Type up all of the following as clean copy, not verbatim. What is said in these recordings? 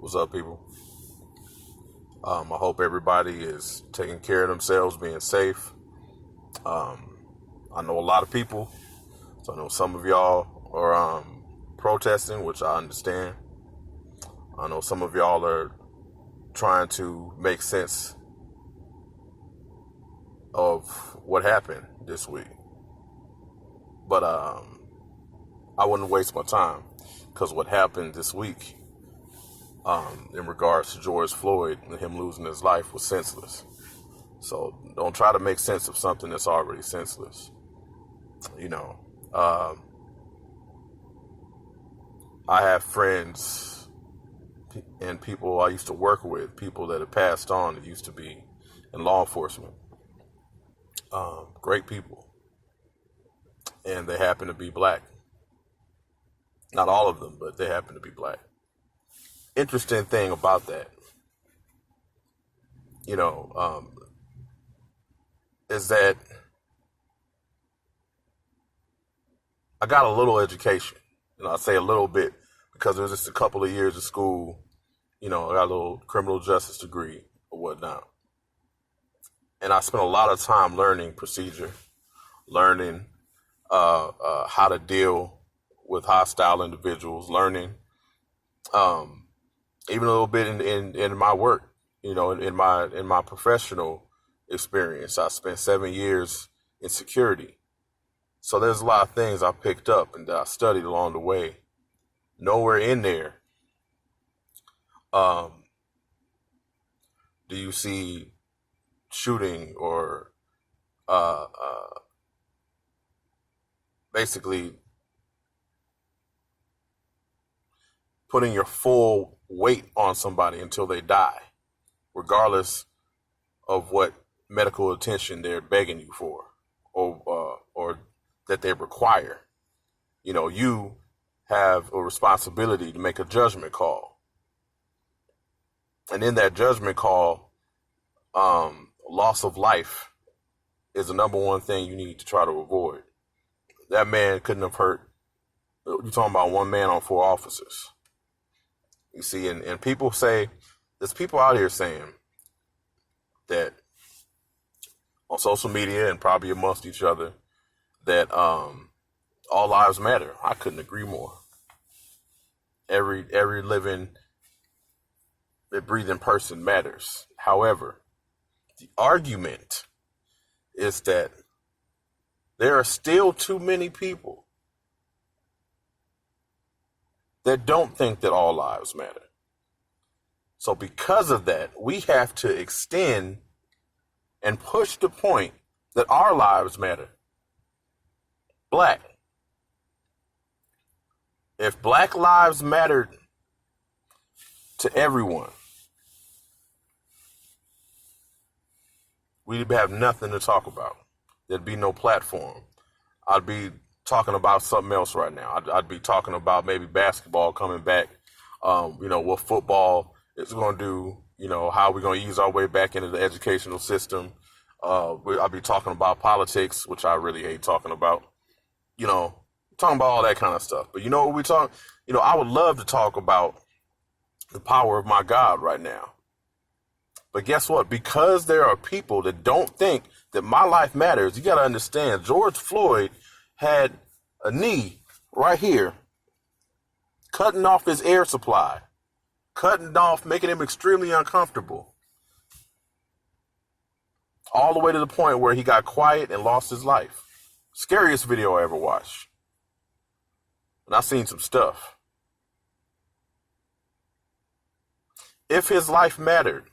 What's up, people? I hope everybody is taking care of themselves, being safe. I know a lot of people, so I know some of y'all are protesting, which I understand. I know some of y'all are trying to make sense of what happened this week. But I wouldn't waste my time, because what happened this week in regards to George Floyd and him losing his life was senseless. So don't try to make sense of something that's already senseless. I have friends and people I used to work with, people that have passed on that used to be in law enforcement. Great people. And they happen to be black. Not all of them, but they happen to be black. Interesting thing about that, is that I got a little education. I say a little bit because it was just a couple of years of school. I got a little criminal justice degree or whatnot. And I spent a lot of time learning procedure, learning how to deal with hostile individuals, learning even a little bit in my work, in my professional experience. I spent 7 years in security. So there's a lot of things I picked up and that I studied along the way. Nowhere in there do you see shooting or basically putting your full weight on somebody until they die, regardless of what medical attention they're begging you for or that they require. You have a responsibility to make a judgment call. And in that judgment call, loss of life is the number one thing you need to try to avoid. That man couldn't have hurt. You're talking about one man on 4 officers. You see, and people say, there's people out here saying that on social media and probably amongst each other that all lives matter. I couldn't agree more. Every living, breathing person matters. However, the argument is that there are still too many people that don't think that all lives matter. So because of that, we have to extend and push the point that our lives matter. Black. If black lives mattered to everyone, we'd have nothing to talk about. There'd be no platform. I'd be talking about something else right now. I'd be talking about maybe basketball coming back, what football is going to do, how we're going to ease our way back into the educational system. I'd be talking about politics, which I really hate talking about, talking about all that kind of stuff. But what we talk, I would love to talk about the power of my God right now. But guess what? Because there are people that don't think that my life matters, you got to understand, George Floyd had a knee right here, cutting off his air supply, making him extremely uncomfortable, all the way to the point where he got quiet and lost his life. Scariest video I ever watched. And I've seen some stuff. If his life mattered,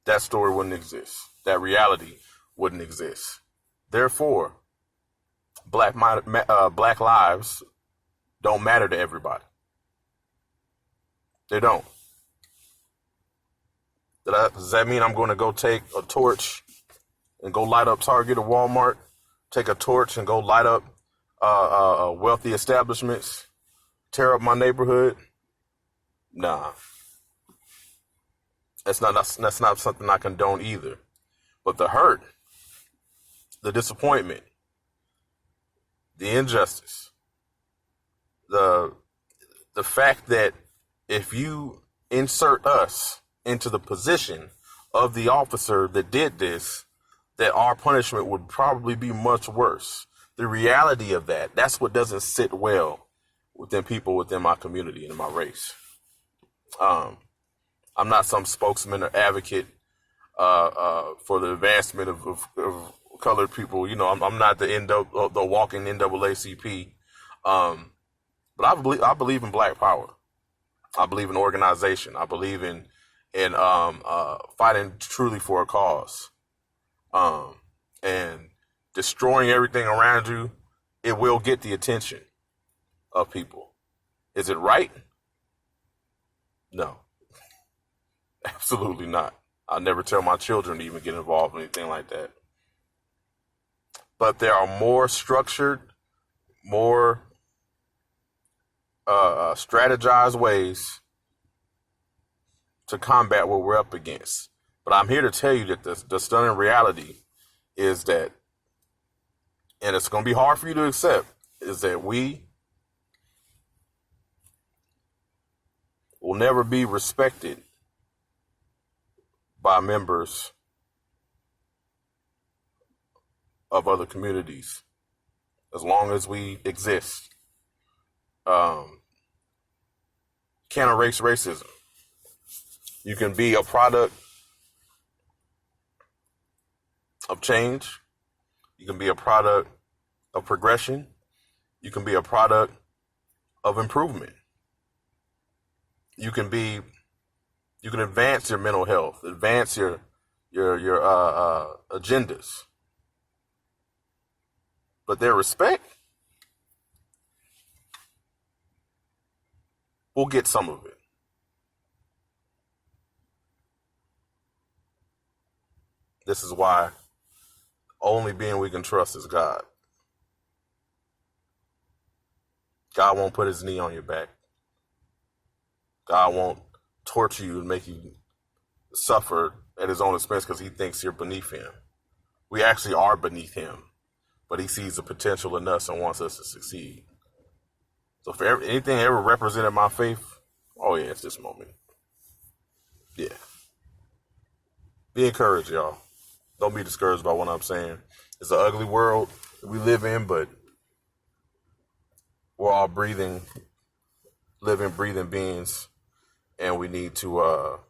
that story wouldn't exist. That reality wouldn't exist. Therefore, black lives don't matter to everybody. They don't. Does that mean I'm going to go take a torch and go light up Target or Walmart? Take a torch and go light up wealthy establishments? Tear up my neighborhood? Nah. That's not something I condone either. But the hurt, the disappointment, the injustice, the the fact that if you insert us into the position of the officer that did this, that our punishment would probably be much worse. The reality of that's what doesn't sit well within people within my community and my race. Um, I'm not some spokesman or advocate for the advancement of colored people. I'm not the walking NAACP. But I believe in Black Power. I believe in organization. I believe in fighting truly for a cause. And destroying everything around you, it will get the attention of people. Is it right? No, absolutely not. I never tell my children to even get involved in anything like that. But there are more structured, more strategized ways to combat what we're up against. But I'm here to tell you that the stunning reality is that, and it's going to be hard for you to accept, is that we will never be respected by members of other communities as long as we exist. Can't erase racism. You can be a product of change. You can be a product of progression. You can be a product of improvement. You can advance your mental health, advance your agendas. But their respect, we'll get some of it. This is why only being we can trust is God. God won't put his knee on your back. God won't torture you and make you suffer at his own expense because he thinks you're beneath him. We actually are beneath him, but he sees the potential in us and wants us to succeed. So if anything ever represented my faith, oh yeah, it's this moment. Yeah. Be encouraged, y'all. Don't be discouraged by what I'm saying. It's an ugly world we live in, but we're all living, breathing beings, and we need to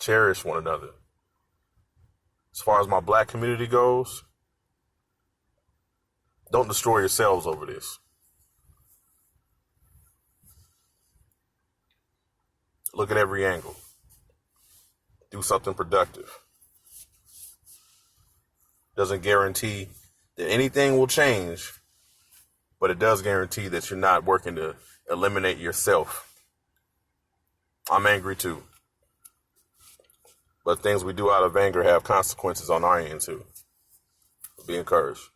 cherish one another. As far as my Black community goes, don't destroy yourselves over this. Look at every angle. Do something productive. Doesn't guarantee that anything will change, but it does guarantee that you're not working to eliminate yourself. I'm angry too. But things we do out of anger have consequences on our end too. Be encouraged.